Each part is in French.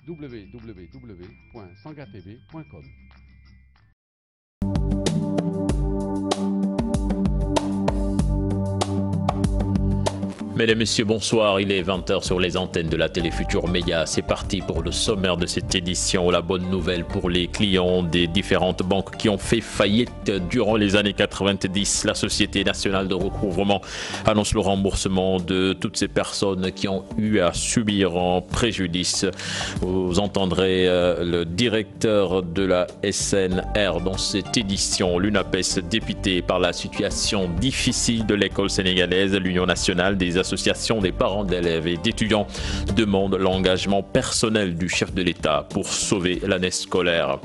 www.sangatv.com. Mesdames, Messieurs, bonsoir. Il est 20h sur les antennes de la télé Futur Média. C'est parti pour le sommaire de cette édition. La bonne nouvelle pour les clients des différentes banques qui ont fait faillite durant les années 90. La Société nationale de recouvrement annonce le remboursement de toutes ces personnes qui ont eu à subir un préjudice. Vous entendrez le directeur de la SNR dans cette édition. L'UNAPES, dépité par la situation difficile de l'école sénégalaise, l'Union nationale des associations des parents d'élèves et d'étudiants demande l'engagement personnel du chef de l'État pour sauver l'année scolaire.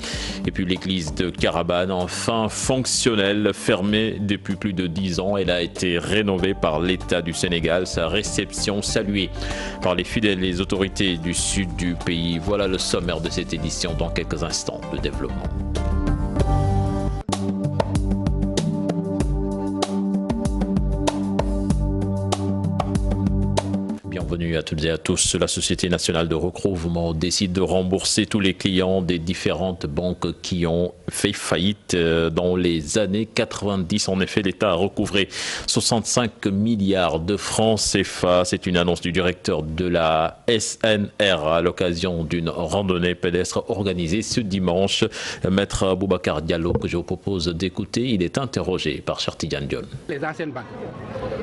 Et puis l'église de Carabane, enfin fonctionnelle, fermée depuis plus de 10 ans. Elle a été rénovée par l'État du Sénégal. Sa réception saluée par les fidèles et les autorités du sud du pays. Voilà le sommaire de cette édition. Dans quelques instants, le développement. Bienvenue à toutes et à tous. La Société nationale de recouvrement décide de rembourser tous les clients des différentes banques qui ont fait faillite dans les années 90. En effet, l'État a recouvré 65 milliards de francs CFA. C'est une annonce du directeur de la SNR à l'occasion d'une randonnée pédestre organisée ce dimanche. Maître Boubacar Diallo, que je vous propose d'écouter, il est interrogé par Chertidiane Dion. Les anciennes banques.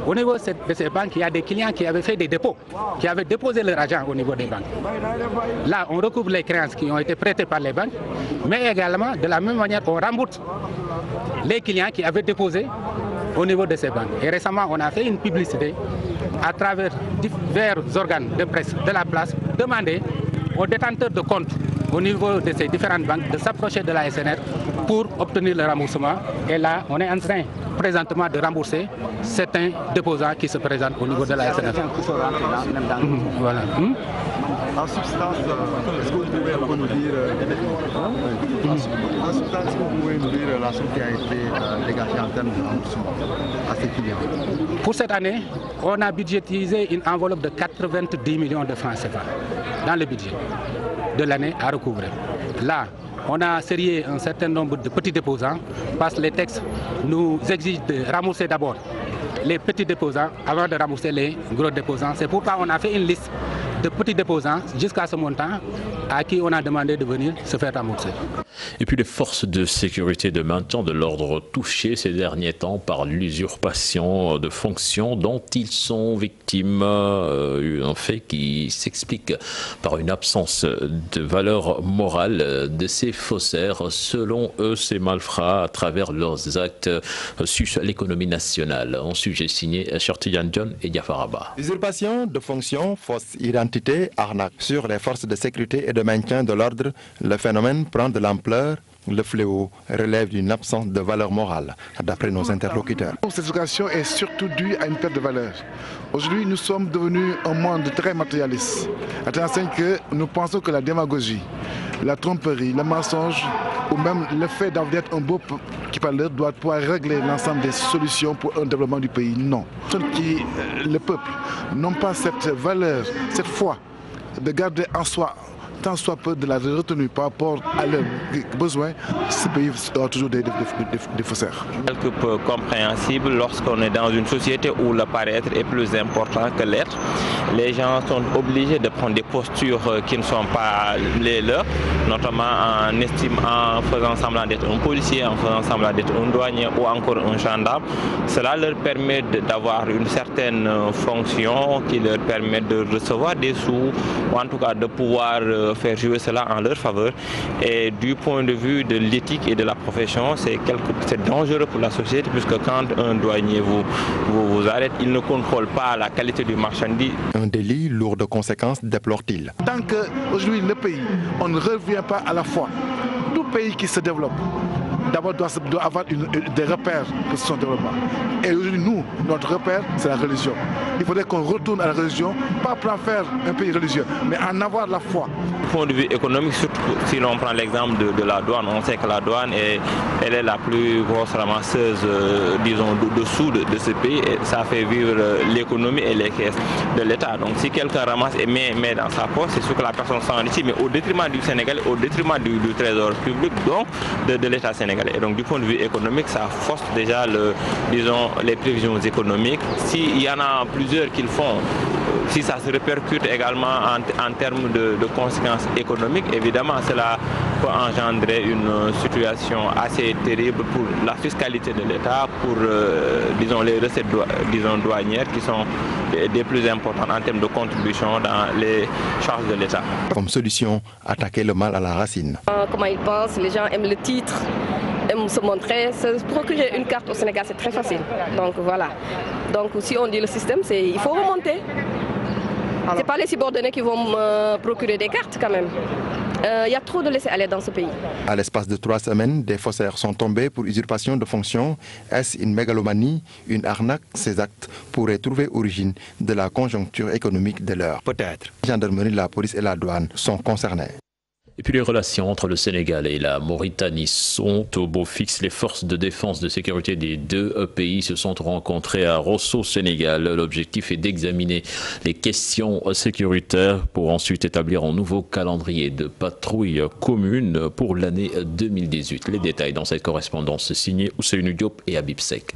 Au niveau de ces banques, il y a des clients qui avaient fait des dépôts, qui avaient déposé leur argent au niveau des banques. Là, on recouvre les créances qui ont été prêtées par les banques, mais également, de la même manière, on rembourse les clients qui avaient déposé au niveau de ces banques. Et récemment, on a fait une publicité à travers divers organes de presse de la place, demander aux détenteurs de comptes au niveau de ces différentes banques de s'approcher de la SNR pour obtenir le remboursement. Et là, on est en train présentement de rembourser certains déposants qui se présentent au niveau de la SNR. Voilà. En substance, est-ce que vous pouvez nous dire, la somme qui a été dégagée en termes de remboursement à ces clients? Pour cette année, on a budgétisé une enveloppe de 90 millions de francs CFA dans le budget de l'année à recouvrer. Là, on a serié un certain nombre de petits déposants parce que les textes nous exigent de rembourser d'abord les petits déposants avant de rembourser les gros déposants. C'est pourquoi on a fait une liste de petits déposants jusqu'à ce montant à qui on a demandé de venir se faire rembourser. Et puis les forces de sécurité de maintien de l'ordre touchées ces derniers temps par l'usurpation de fonctions dont ils sont victimes, un fait qui s'explique par une absence de valeur morale de ces faussaires. Selon eux, ces malfrats, à travers leurs actes, sucent l'économie nationale. Un sujet signé Chertidiane Dion et Diafaraba. Usurpation de fonctions, fausse identité, arnaque. Sur les forces de sécurité et de maintien de l'ordre, le phénomène prend de l'ampleur. Le fléau relève d'une absence de valeur morale, d'après nos interlocuteurs. Cette situation est surtout due à une perte de valeur. Aujourd'hui, nous sommes devenus un monde très matérialiste, à tel enseigne que nous pensons que la démagogie, la tromperie, le mensonge, ou même le fait d'être un beau qui parle doit pouvoir régler l'ensemble des solutions pour un développement du pays. Non. Le peuple n'ont pas cette valeur, cette foi de garder en soi tant soit peu de la retenue par rapport à leurs besoins, ce pays aura toujours des faussaires. Quelque peu compréhensible lorsqu'on est dans une société où le paraître est plus important que l'être. Les gens sont obligés de prendre des postures qui ne sont pas les leurs, notamment en faisant semblant d'être un policier, en faisant semblant d'être un douanier ou encore un gendarme. Cela leur permet d'avoir une certaine fonction qui leur permet de recevoir des sous, ou en tout cas de pouvoir faire jouer cela en leur faveur. Et du point de vue de l'éthique et de la profession, c'est dangereux pour la société, puisque quand un douanier vous arrête, il ne contrôle pas la qualité du marchandise. Un délit lourd de conséquences, déplore-t-il. Tant qu'aujourd'hui le pays, on ne revient pas à la foi. Tout pays qui se développe, d'abord doit avoir des repères pour son développement. Et aujourd'hui, nous, notre repère, c'est la religion. Il faudrait qu'on retourne à la religion, pas pour en faire un pays religieux, mais en avoir la foi. point de vue économique, surtout si l'on prend l'exemple de la douane, on sait que la douane elle est la plus grosse ramasseuse, disons, de sous de ce pays, et ça fait vivre l'économie et les caisses de l'État. Donc si quelqu'un ramasse et met dans sa poche, c'est sûr que la personne s'enrichit, mais au détriment du Sénégal, au détriment du trésor public, donc de l'État sénégalais. Et donc du point de vue économique, ça force déjà disons, les prévisions économiques. S'il y en a plusieurs qui le font, si ça se répercute également en termes de conséquences économiques, évidemment cela peut engendrer une situation assez terrible pour la fiscalité de l'État, pour disons, les recettes douanières qui sont des plus importantes en termes de contribution dans les charges de l'État. Comme solution, attaquer le mal à la racine. Comment ils pensent, les gens aiment le titre, aiment se montrer. Se procurer une carte au Sénégal, c'est très facile. Donc voilà. Donc si on dit le système, il faut remonter. Ce n'est pas les subordonnés qui vont procurer des cartes quand même. Il y a trop de laisser-aller dans ce pays. À l'espace de 3 semaines, des faussaires sont tombés pour usurpation de fonction. Est-ce une mégalomanie, une arnaque? Ces actes pourraient trouver origine de la conjoncture économique de l'heure. Peut-être. La gendarmerie, la police et la douane sont concernés. Et puis les relations entre le Sénégal et la Mauritanie sont au beau fixe. Les forces de défense de sécurité des deux pays se sont rencontrées à Rosso, Sénégal. L'objectif est d'examiner les questions sécuritaires pour ensuite établir un nouveau calendrier de patrouille commune pour l'année 2018. Les détails dans cette correspondance signée Ousseynou Diop et Habib Sek.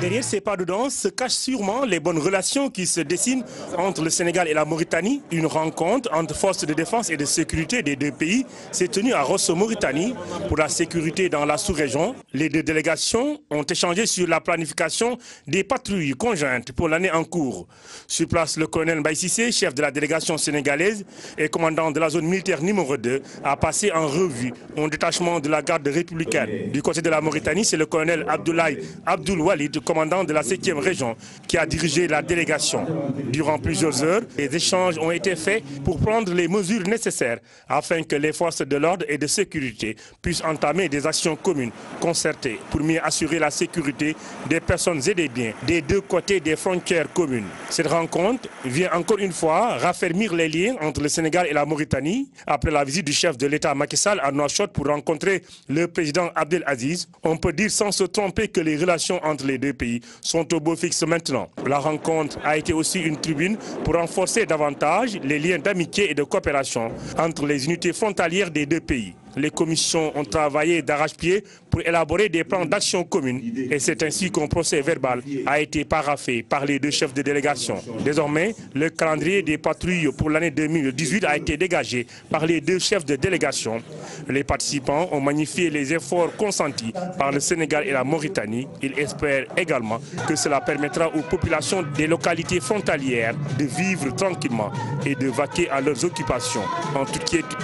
Derrière ces pas de danse se cachent sûrement les bonnes relations qui se dessinent entre le Sénégal et la Mauritanie. Une rencontre entre forces de défense et de sécurité des deux pays s'est tenue à Rosso, Mauritanie, pour la sécurité dans la sous-région. Les deux délégations ont échangé sur la planification des patrouilles conjointes pour l'année en cours. Sur place, le colonel Mbaye Cissé, chef de la délégation sénégalaise et commandant de la zone militaire numéro 2, a passé en revue un détachement de la garde républicaine. Du côté de la Mauritanie, c'est le colonel Abdoulaye Abdoul Walid, commandant de la 7e région, qui a dirigé la délégation. Durant plusieurs heures, les échanges ont été faits pour prendre les mesures nécessaires afin que les forces de l'ordre et de sécurité puissent entamer des actions communes concertées pour mieux assurer la sécurité des personnes et des biens des deux côtés des frontières communes. Cette rencontre vient encore une fois raffermir les liens entre le Sénégal et la Mauritanie après la visite du chef de l'État Macky Sall à Nouakchott pour rencontrer le président Abdelaziz. On peut dire sans se tromper que les relations entre les deux pays sont au beau fixe maintenant. La rencontre a été aussi une tribune pour renforcer davantage les liens d'amitié et de coopération entre les unités frontalières des deux pays. Les commissions ont travaillé d'arrache-pied pour élaborer des plans d'action communes et c'est ainsi qu'un procès verbal a été paraphé par les deux chefs de délégation. Désormais, le calendrier des patrouilles pour l'année 2018 a été dégagé par les deux chefs de délégation. Les participants ont magnifié les efforts consentis par le Sénégal et la Mauritanie. Ils espèrent également que cela permettra aux populations des localités frontalières de vivre tranquillement et de vaquer à leurs occupations en toute quiétude.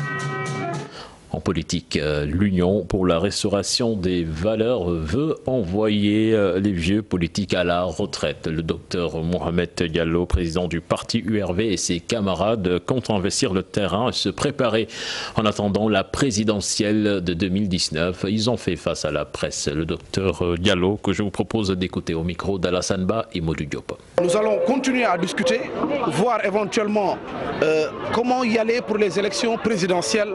En politique, l'Union pour la restauration des valeurs veut envoyer les vieux politiques à la retraite. Le docteur Mohamed Diallo, président du parti URV, et ses camarades comptent investir le terrain et se préparer en attendant la présidentielle de 2019. Ils ont fait face à la presse. Le docteur Diallo, que je vous propose d'écouter au micro d'Alassane Ba et Modou Diop. Nous allons continuer à discuter, voir éventuellement comment y aller pour les élections présidentielles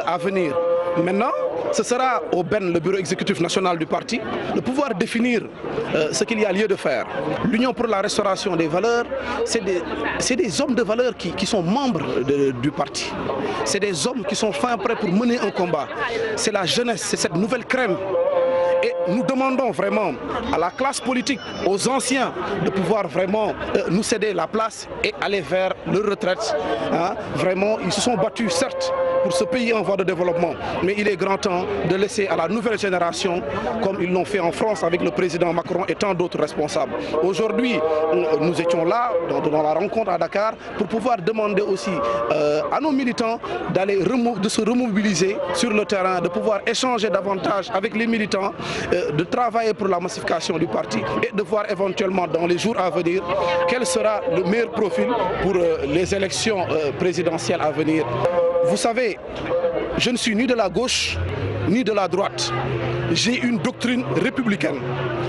à venir. Maintenant, ce sera au BEN, le bureau exécutif national du parti, de pouvoir définir ce qu'il y a lieu de faire. L'Union pour la restauration des valeurs, c'est des hommes de valeur qui sont membres du parti. C'est des hommes qui sont fin prêts pour mener un combat. C'est la jeunesse, c'est cette nouvelle crème. Et nous demandons vraiment à la classe politique, aux anciens, de pouvoir vraiment nous céder la place et aller vers leur retraite. Vraiment, ils se sont battus, certes, pour ce pays en voie de développement, mais il est grand temps de laisser à la nouvelle génération, comme ils l'ont fait en France avec le président Macron et tant d'autres responsables. Aujourd'hui, nous étions là, dans la rencontre à Dakar, pour pouvoir demander aussi à nos militants de se remobiliser sur le terrain, de pouvoir échanger davantage avec les militants, de travailler pour la massification du parti et de voir éventuellement dans les jours à venir quel sera le meilleur profil pour les élections présidentielles à venir. Vous savez, je ne suis ni de la gauche ni de la droite. J'ai une doctrine républicaine.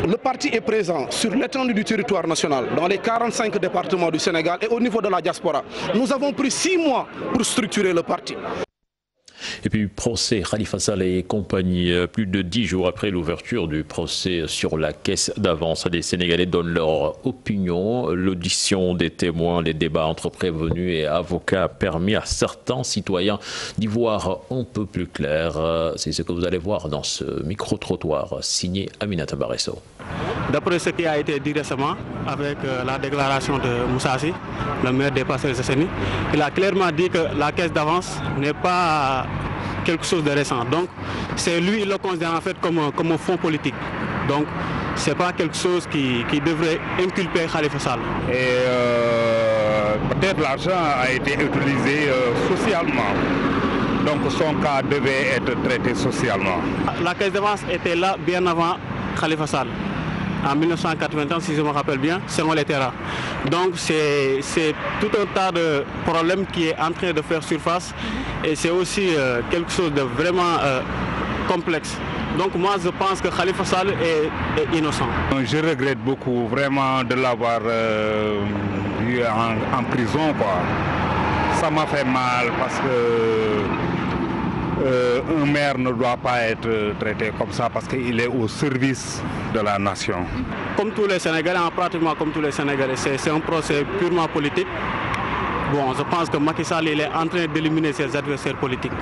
Le parti est présent sur l'étendue du territoire national, dans les 45 départements du Sénégal et au niveau de la diaspora. Nous avons pris 6 mois pour structurer le parti. Et puis, procès Khalifa Sall et compagnie, plus de 10 jours après l'ouverture du procès sur la caisse d'avance. Les Sénégalais donnent leur opinion. L'audition des témoins, les débats entre prévenus et avocats a permis à certains citoyens d'y voir un peu plus clair. C'est ce que vous allez voir dans ce micro-trottoir signé Aminata Baresso. D'après ce qui a été dit récemment avec la déclaration de Moussassi, le maire des Parcelles-Assainies, il a clairement dit que la caisse d'avance n'est pas quelque chose de récent. Donc, c'est lui, il le considère en fait comme un fonds politique. Donc, ce n'est pas quelque chose qui devrait inculper Khalifa Sall. Et peut-être l'argent a été utilisé socialement. Donc, son cas devait être traité socialement. La caisse d'avance était là bien avant Khalifa Sall. En 1980, si je me rappelle bien, selon les terrains. Donc c'est tout un tas de problèmes qui est en train de faire surface et c'est aussi quelque chose de vraiment complexe. Donc moi je pense que Khalifa Sall est innocent. Je regrette beaucoup vraiment de l'avoir eu en prison, quoi. Ça m'a fait mal parce que un maire ne doit pas être traité comme ça parce qu'il est au service de la nation. Comme tous les Sénégalais, pratiquement comme tous les Sénégalais, c'est un procès purement politique. Bon, je pense que Macky Sall il est en train d'éliminer ses adversaires politiques.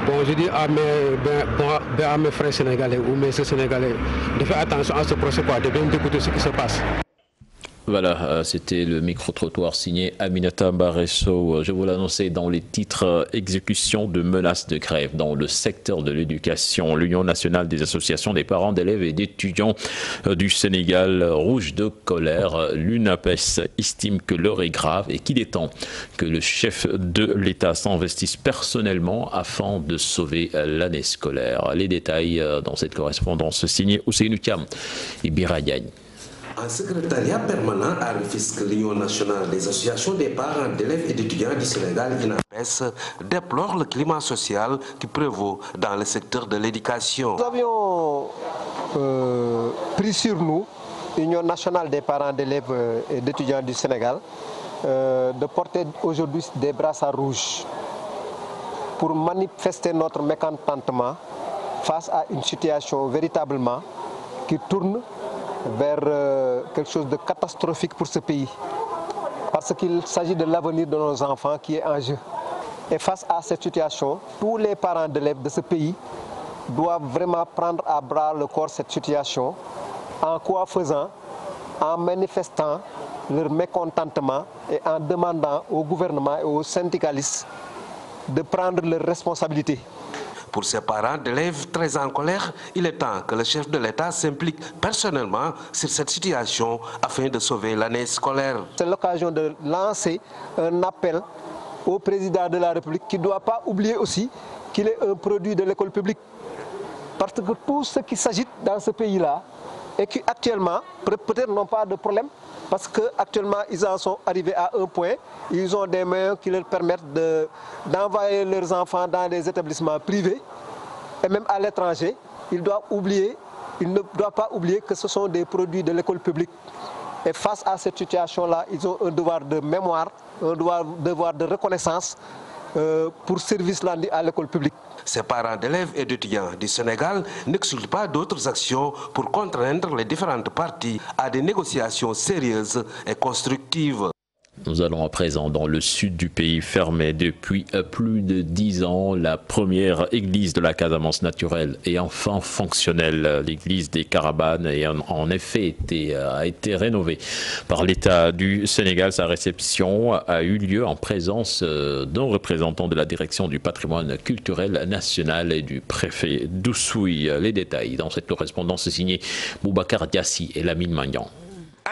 Bon, je dis à mes frères sénégalais ou mes soeurs sénégalais de faire attention à ce procès, de bien écouter ce qui se passe. Voilà, c'était le micro-trottoir signé Aminata Baresso. Je vous l'annonçais dans les titres, exécution de menaces de grève dans le secteur de l'éducation. L'Union nationale des associations des parents d'élèves et d'étudiants du Sénégal, rouge de colère. L'UNAPES estime que l'heure est grave et qu'il est temps que le chef de l'État s'investisse personnellement afin de sauver l'année scolaire. Les détails dans cette correspondance signée Ousseynou Thiam et Birayagne. En secrétariat permanent à Rufisque, l'Union nationale des associations des parents d'élèves et d'étudiants du Sénégal, UNAPES, déplore le climat social qui prévaut dans le secteur de l'éducation. Nous avions pris sur nous, Union nationale des parents d'élèves et d'étudiants du Sénégal, de porter aujourd'hui des brassards rouges pour manifester notre mécontentement face à une situation véritablement qui tourne vers quelque chose de catastrophique pour ce pays. Parce qu'il s'agit de l'avenir de nos enfants qui est en jeu. Et face à cette situation, tous les parents d'élèves de ce pays doivent vraiment prendre à bras le corps cette situation, en quoi faisant, en manifestant leur mécontentement et en demandant au gouvernement et aux syndicalistes de prendre leurs responsabilités. Pour ces parents d'élèves très en colère, il est temps que le chef de l'État s'implique personnellement sur cette situation afin de sauver l'année scolaire. C'est l'occasion de lancer un appel au président de la République qui ne doit pas oublier aussi qu'il est un produit de l'école publique. Parce que tous ceux qui s'agitent dans ce pays-là et qui actuellement peut-être n'ont pas de problème, parce qu'actuellement ils en sont arrivés à un point, ils ont des moyens qui leur permettent d'envoyer leurs enfants dans des établissements privés et même à l'étranger. Ils ne doivent pas oublier que ce sont des produits de l'école publique. Et face à cette situation-là, ils ont un devoir de mémoire, un devoir de reconnaissance pour service rendu à l'école publique. Ces parents d'élèves et d'étudiants du Sénégal n'excluent pas d'autres actions pour contraindre les différentes parties à des négociations sérieuses et constructives. Nous allons à présent dans le sud du pays, fermé depuis plus de 10 ans. La première église de la Casamance naturelle est enfin fonctionnelle. L'église des Caravanes en effet a été rénovée par l'État du Sénégal. Sa réception a eu lieu en présence d'un représentant de la direction du patrimoine culturel national et du préfet d'Oussouye. Les détails dans cette correspondance signée Boubacar Diassi et Lamine Magnan.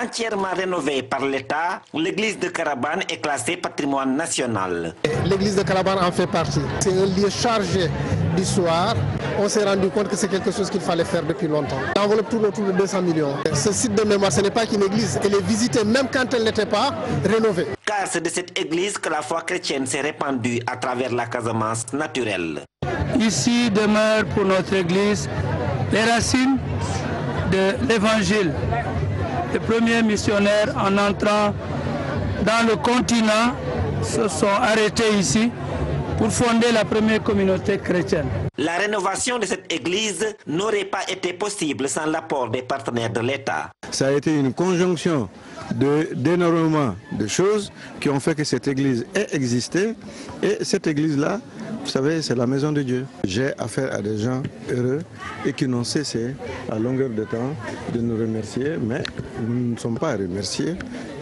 Entièrement rénovée par l'État, l'église de Carabane est classée patrimoine national. L'église de Carabane en fait partie. C'est un lieu chargé d'histoire. On s'est rendu compte que c'est quelque chose qu'il fallait faire depuis longtemps. L'enveloppe tourne autour de 200 millions. Ce site de mémoire, ce n'est pas qu'une église. Elle est visitée même quand elle n'était pas rénovée. Car c'est de cette église que la foi chrétienne s'est répandue à travers la Casamance naturelle. Ici demeure pour notre église les racines de l'Évangile. Les premiers missionnaires en entrant dans le continent se sont arrêtés ici pour fonder la première communauté chrétienne. La rénovation de cette église n'aurait pas été possible sans l'apport des partenaires de l'État. Ça a été une conjonction d'énormément de choses qui ont fait que cette église ait existé. Et cette église-là, vous savez, c'est la maison de Dieu. J'ai affaire à des gens heureux et qui n'ont cessé à longueur de temps de nous remercier, mais nous ne sommes pas remerciés.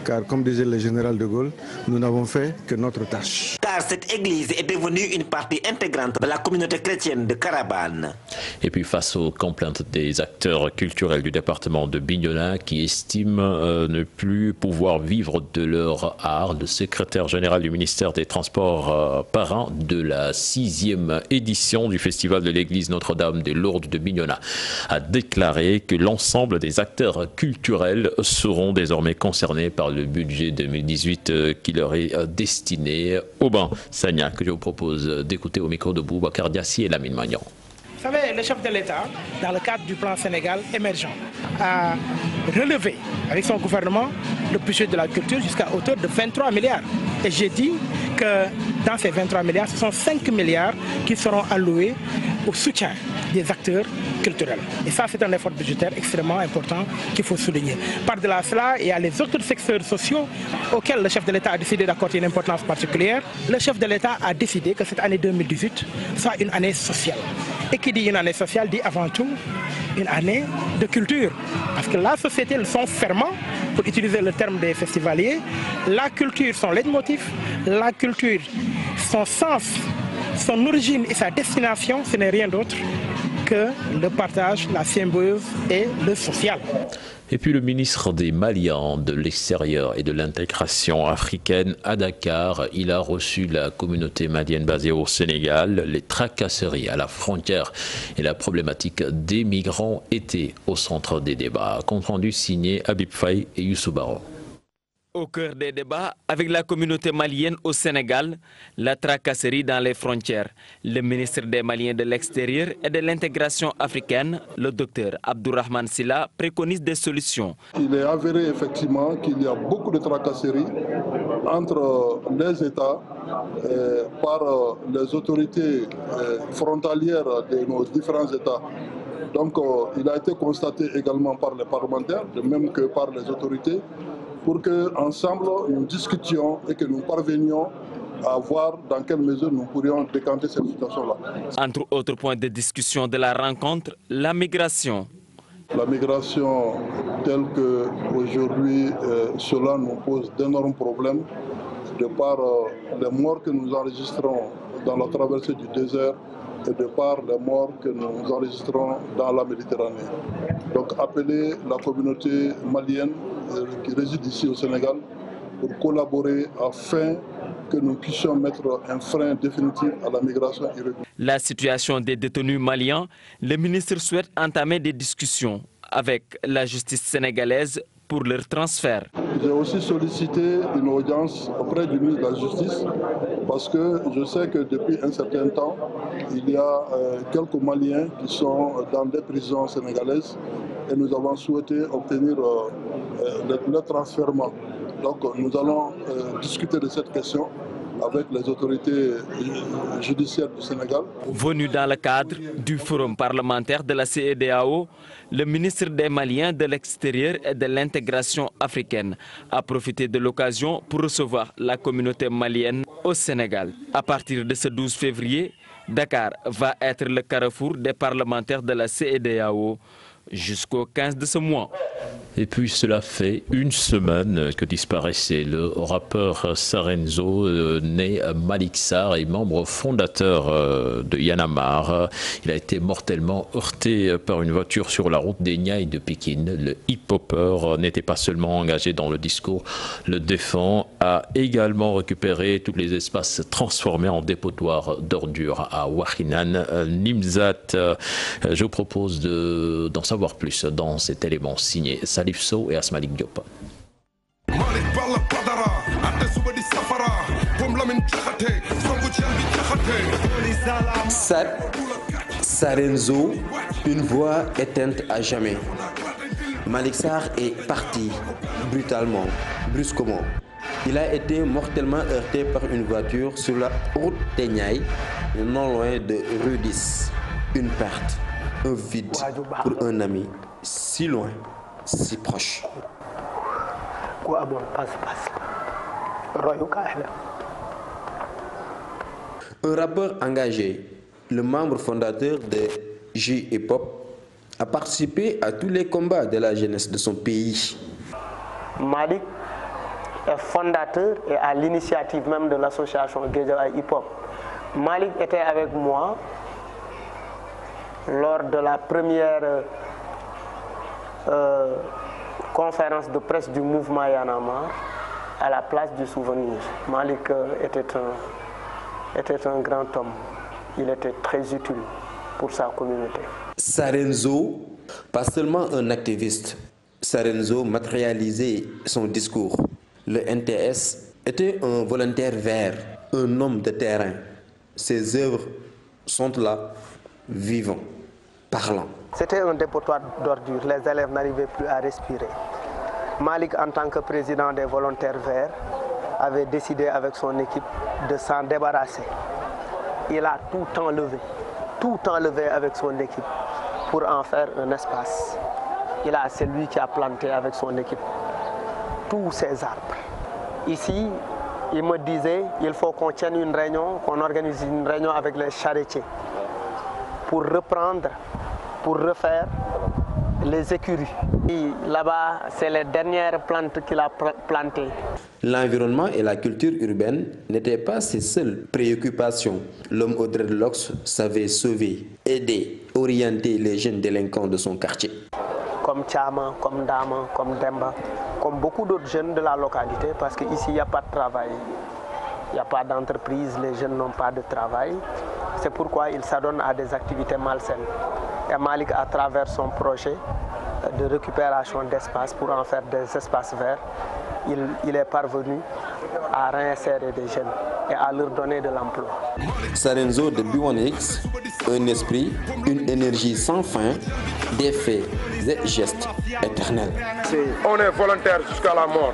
Car comme disait le général de Gaulle, nous n'avons fait que notre tâche. Car cette église est devenue une partie intégrante de la communauté chrétienne de Carabane. Et puis face aux complaintes des acteurs culturels du département de Bignona qui estiment ne plus pouvoir vivre de leur art, le secrétaire général du ministère des Transports parrain de la 6e édition du festival de l'église Notre-Dame des Lourdes de Bignona a déclaré que l'ensemble des acteurs culturels seront désormais concernés par le budget 2018 qui leur est destiné. Aubin Sagna, que je vous propose d'écouter au micro de Boubacar Diassi et Lamine Magnan. Vous savez, le chef de l'État, dans le cadre du plan Sénégal émergent, a relevé avec son gouvernement le budget de la culture jusqu'à hauteur de 23 milliards. Et j'ai dit que dans ces 23 milliards, ce sont 5 milliards qui seront alloués au soutien des acteurs culturels. Et ça, c'est un effort budgétaire extrêmement important qu'il faut souligner. Par-delà cela, il y a les autres secteurs sociaux auxquels le chef de l'État a décidé d'accorder une importance particulière. Le chef de l'État a décidé que cette année 2018 soit une année sociale. Et qui dit une année sociale dit avant tout une année de culture. Parce que la société, son ferment, pour utiliser le terme des festivaliers, la culture, son leitmotiv, la culture, son sens, son origine et sa destination, ce n'est rien d'autre que le partage, la symbiose et le social. Et puis le ministre des Maliens de l'extérieur et de l'intégration africaine à Dakar, il a reçu la communauté malienne basée au Sénégal. Les tracasseries à la frontière et la problématique des migrants étaient au centre des débats. Compte rendu signé Habib Faye et Youssou Baro. Au cœur des débats avec la communauté malienne au Sénégal, la tracasserie dans les frontières. Le ministre des Maliens de l'extérieur et de l'intégration africaine, le docteur Abdourahmane Silla, préconise des solutions. Il est avéré effectivement qu'il y a beaucoup de tracasseries entre les États par les autorités frontalières de nos différents États. Donc il a été constaté également par les parlementaires, de même que par les autorités, pour qu'ensemble nous discutions et que nous parvenions à voir dans quelle mesure nous pourrions décanter cette situation-là. Entre autres points de discussion de la rencontre, la migration. La migration telle qu'aujourd'hui, cela nous pose d'énormes problèmes de par les morts que nous enregistrons dans la traversée du désert et de par les morts que nous enregistrons dans la Méditerranée. Donc appeler la communauté malienne qui réside ici au Sénégal pour collaborer afin que nous puissions mettre un frein définitif à la migration irrégulière. La situation des détenus maliens, le ministre souhaite entamer des discussions avec la justice sénégalaise pour leur transfert. J'ai aussi sollicité une audience auprès du ministre de la Justice parce que je sais que depuis un certain temps, il y a quelques Maliens qui sont dans des prisons sénégalaises et nous avons souhaité obtenir le transfèrement. Donc nous allons discuter de cette question avec les autorités judiciaires du Sénégal. Venu dans le cadre du forum parlementaire de la CEDEAO, le ministre des Maliens de l'extérieur et de l'intégration africaine a profité de l'occasion pour recevoir la communauté malienne au Sénégal. À partir de ce 12 février, Dakar va être le carrefour des parlementaires de la CEDEAO jusqu'au 15 de ce mois. Et puis cela fait une semaine que disparaissait le rappeur Sarenzo, né Malik Sarr et membre fondateur de Y'en a marre. Il a été mortellement heurté par une voiture sur la route des Niayes de Pékin. Le hip-hopper n'était pas seulement engagé dans le discours, le défend a également récupéré tous les espaces transformés en dépotoir d'ordures à Wakhinane, Nimzat. Je vous propose d'en savoir plus dans cet élément signé Salif Sow et Asmalik Diop. Sarenzo, une voix éteinte à jamais. Malick Sarr est parti brutalement, brusquement. Il a été mortellement heurté par une voiture sur la route Tegnay, non loin de rue 10. Une perte, un vide pour un ami, si loin, si proche. Un rappeur engagé, le membre fondateur de J-Hip Hop, a participé à tous les combats de la jeunesse de son pays. Malick est fondateur et à l'initiative même de l'association Guédiawaye Hip Hop. Malick était avec moi lors de la première conférence de presse du mouvement Y en a marre à la place du souvenir. Malick était un grand homme. Il était très utile pour sa communauté. Sarenzo, pas seulement un activiste, Sarenzo matérialisait son discours. Le NTS était un volontaire vert, un homme de terrain. Ses œuvres sont là, vivants, parlants. C'était un dépotoir d'ordures, les élèves n'arrivaient plus à respirer. Malick, en tant que président des volontaires verts, avait décidé avec son équipe de s'en débarrasser. Il a tout enlevé avec son équipe pour en faire un espace. C'est lui qui a planté avec son équipe tous ces arbres. Ici, il me disait qu'il faut qu'on tienne une réunion, qu'on organise une réunion avec les charretiers pour reprendre, pour refaire les écuries. Là-bas, c'est les dernières plantes qu'il a plantées. L'environnement et la culture urbaine n'étaient pas ses seules préoccupations. L'homme au dreadlocks savait sauver, aider, orienter les jeunes délinquants de son quartier. Comme Tchama, comme Dama, comme Demba, comme beaucoup d'autres jeunes de la localité, parce qu'ici, il n'y a pas de travail. Il n'y a pas d'entreprise, les jeunes n'ont pas de travail. C'est pourquoi ils s'adonnent à des activités malsaines. Et Malick, à travers son projet de récupération d'espace pour en faire des espaces verts, il est parvenu à réinsérer des jeunes et à leur donner de l'emploi. Sarenzo de B1X, un esprit, une énergie sans fin, des faits et gestes éternels. On est volontaire jusqu'à la mort.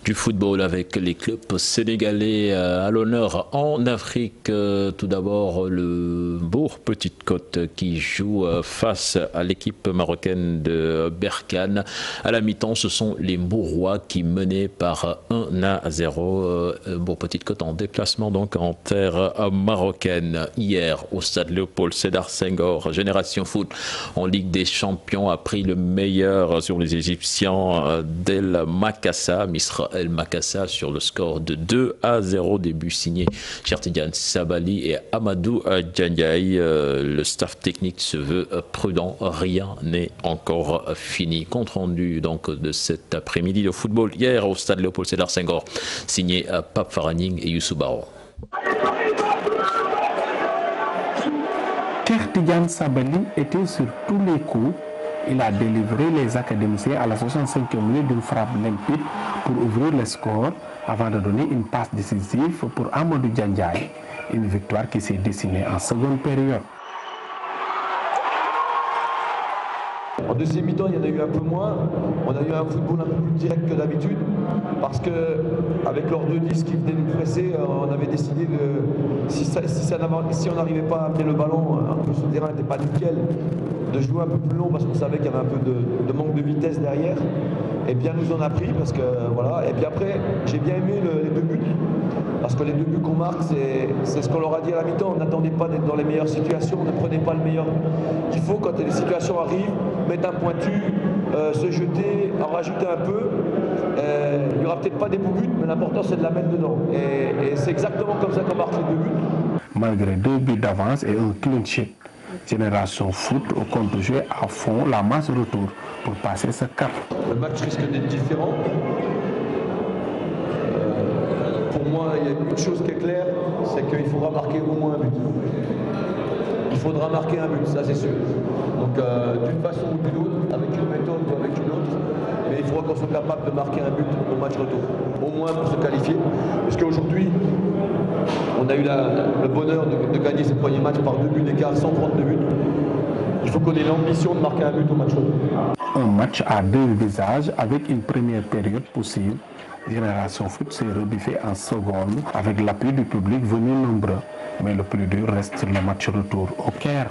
Du football avec les clubs sénégalais à l'honneur en Afrique. Tout d'abord, le Bourg Petite Côte qui joue face à l'équipe marocaine de Berkane. À la mi-temps, ce sont les Mourois qui menaient par 1-0. Bourg Petite Côte en déplacement donc en terre marocaine. Hier, au stade Léopold Sédar Senghor, Génération Foot en Ligue des Champions a pris le meilleur sur les Égyptiens d'El Makassa, Misra El Makassa sur le score de 2-0, début signé Chertidiane Sabali et Amadou Djandiaï. Le staff technique se veut prudent, rien n'est encore fini. Compte rendu donc de cet après-midi de football hier au stade Léopold Sédar Senghor, signé Pape Faraning et Youssou Baro. Chertidiane Sabali était sur tous les coups. Il a délivré les académiciens à la 65e minute d'une frappe limpide pour ouvrir le score avant de donner une passe décisive pour Amadou Djandiaï. Une victoire qui s'est dessinée en seconde période. En deuxième mi-temps, il y en a eu un peu moins. On a eu un football un peu plus direct que d'habitude. Parce qu'avec leurs 2-10 qui venaient nous presser, on avait décidé de. Si on n'arrivait pas à amener le ballon, un peu sur le terrain n'était pas nickel, de jouer un peu plus long parce qu'on savait qu'il y avait un peu de manque de vitesse derrière. Et bien nous en a pris parce que voilà. Et puis après, j'ai bien aimé les deux buts. Parce que les deux buts qu'on marque, c'est ce qu'on leur a dit à la mi-temps. On n'attendait pas d'être dans les meilleures situations, on ne prenait pas le meilleur qu'il faut quand les situations arrivent, mettre un pointu, se jeter, en rajouter un peu. Il n'y aura peut-être pas des beaux buts, mais l'important c'est de la mettre dedans. Et c'est exactement comme ça qu'on marque les deux buts. Malgré 2 buts d'avance et un clean sheet, Génération Foot compte jouer à fond la masse retour pour passer ce cap. Le match risque d'être différent. Pour moi, il y a une chose qui est claire, c'est qu'il faudra marquer au moins un but. il faudra marquer un but, ça c'est sûr. Donc d'une façon ou d'une autre, avec une méthode ou avec une autre, mais il faudra qu'on soit capable de marquer un but au match retour, au moins pour se qualifier. Parce qu'aujourd'hui, on a eu le bonheur de gagner ce premier match par 2 buts d'écart, sans prendre de but. Il faut qu'on ait l'ambition de marquer un but au match retour. Un match à deux visages avec une première période possible. Génération Foot s'est rebiffé en seconde avec l'appui du public venu nombreux. Mais le plus dur reste le match retour au Caire.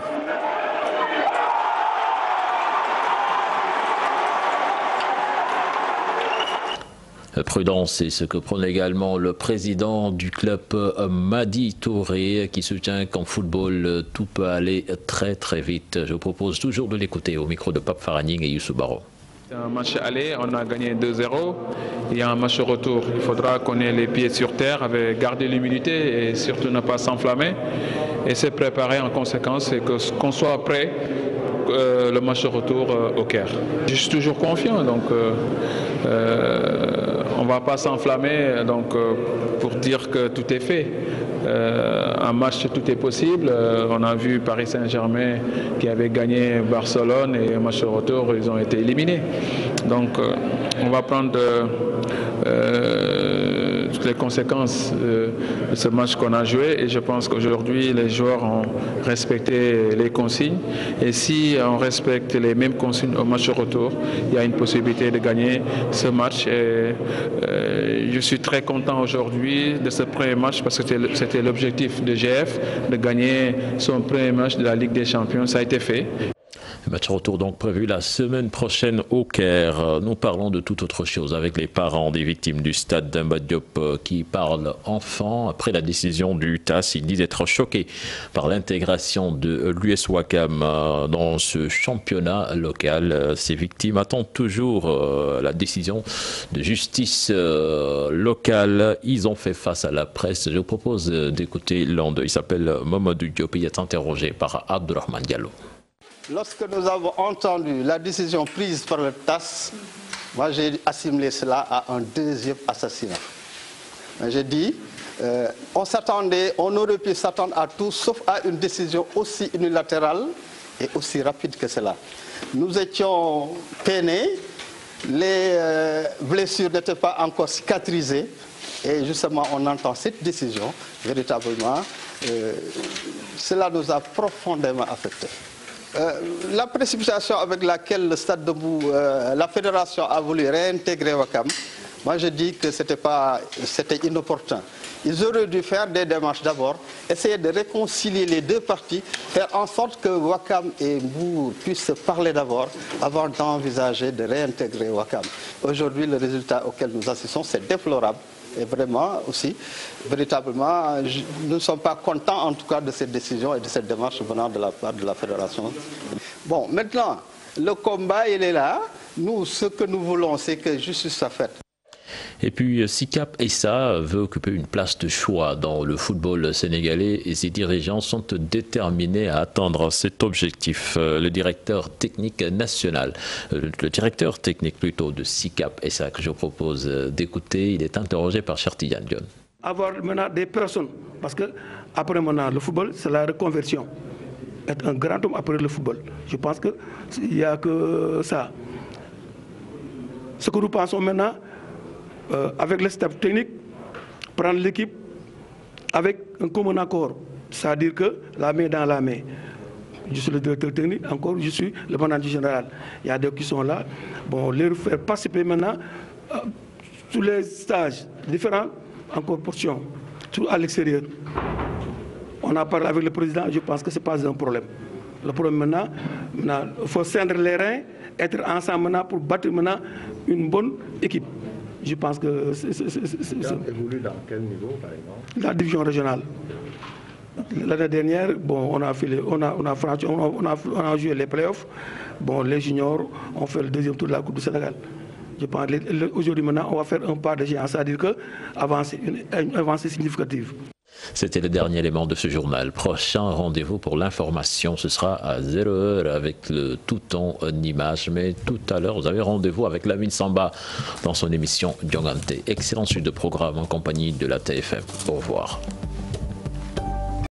Prudence, c'est ce que prône également le président du club Madi Touré, qui soutient qu'en football tout peut aller très très vite. Je vous propose toujours de l'écouter au micro de Pape Faraning et Youssou Baro. C'est un match aller, on a gagné 2-0. Il y a un match retour. Il faudra qu'on ait les pieds sur terre, avec garder l'humilité et surtout ne pas s'enflammer. Et se préparer en conséquence et qu'on soit prêt le match retour au Caire. Je suis toujours confiant, donc on ne va pas s'enflammer pour dire que tout est fait. Un match, tout est possible. On a vu Paris Saint-Germain qui avait gagné Barcelone et au match retour, ils ont été éliminés. Donc on va prendre toutes les conséquences de ce match qu'on a joué et je pense qu'aujourd'hui les joueurs ont respecté les consignes et si on respecte les mêmes consignes au match retour, il y a une possibilité de gagner ce match et je suis très content aujourd'hui de ce premier match parce que c'était l'objectif de GF de gagner son premier match de la Ligue des Champions, ça a été fait. Le match retour donc prévu la semaine prochaine au Caire. Nous parlons de toute autre chose avec les parents des victimes du stade Demba Diop qui parlent enfants. Après la décision du TAS, ils disent être choqués par l'intégration de l'US Ouakam dans ce championnat local. Ces victimes attendent toujours la décision de justice locale. Ils ont fait face à la presse. Je vous propose d'écouter l'un d'eux. Il s'appelle Mamadou Diop. Il est interrogé par Abdourahmane Diallo. Lorsque nous avons entendu la décision prise par le TAS, moi j'ai assimilé cela à un deuxième assassinat. J'ai dit, on aurait pu s'attendre à tout sauf à une décision aussi unilatérale et aussi rapide que cela. Nous étions peinés, les blessures n'étaient pas encore cicatrisées et justement on entend cette décision, véritablement, cela nous a profondément affectés. La précipitation avec laquelle le Stade de Bou, la fédération a voulu réintégrer Ouakam, moi je dis que c'était inopportun. Ils auraient dû faire des démarches d'abord, essayer de réconcilier les deux parties, faire en sorte que Ouakam et Bou puissent se parler d'abord avant d'envisager de réintégrer Ouakam. Aujourd'hui, le résultat auquel nous assistons, c'est déplorable. Et vraiment aussi, véritablement, nous ne sommes pas contents en tout cas de cette décision et de cette démarche venant de la part de la fédération. Bon, maintenant, le combat, il est là. Nous, ce que nous voulons, c'est que justice soit faite. Et puis Sikap Essa veut occuper une place de choix dans le football sénégalais et ses dirigeants sont déterminés à atteindre cet objectif. Le directeur technique national, le directeur technique plutôt de Sikap Essa que je vous propose d'écouter, il est interrogé par Chertidiane Dion. Avoir maintenant des personnes, parce que après maintenant le football c'est la reconversion. Être un grand homme après le football. Je pense qu'il n'y a que ça. Ce que nous pensons maintenant, avec le staff technique, prendre l'équipe avec un commun accord. C'est-à-dire que la main dans la main. Je suis le directeur technique, encore je suis le manager général. Il y a des qui sont là. Bon, les faire participer maintenant tous les stages différents, encore portions, tout à l'extérieur. On a parlé avec le président, je pense que ce n'est pas un problème. Le problème maintenant, il faut scindre les reins, être ensemble maintenant pour bâtir maintenant une bonne équipe. Je pense que c'est évolué dans quel niveau, par exemple? La division régionale. L'année dernière, bon, on a joué les playoffs. Bon, les juniors ont fait le deuxième tour de la Coupe du Sénégal. Je pense aujourd'hui maintenant, on va faire un pas de géant, c'est-à-dire que une avancée significative. C'était le dernier élément de ce journal. Prochain rendez-vous pour l'information, ce sera à 0h avec le tout en image. Mais tout à l'heure, vous avez rendez-vous avec Lamine Samba dans son émission Diongante. Excellente suite de programme en compagnie de la TFM. Au revoir.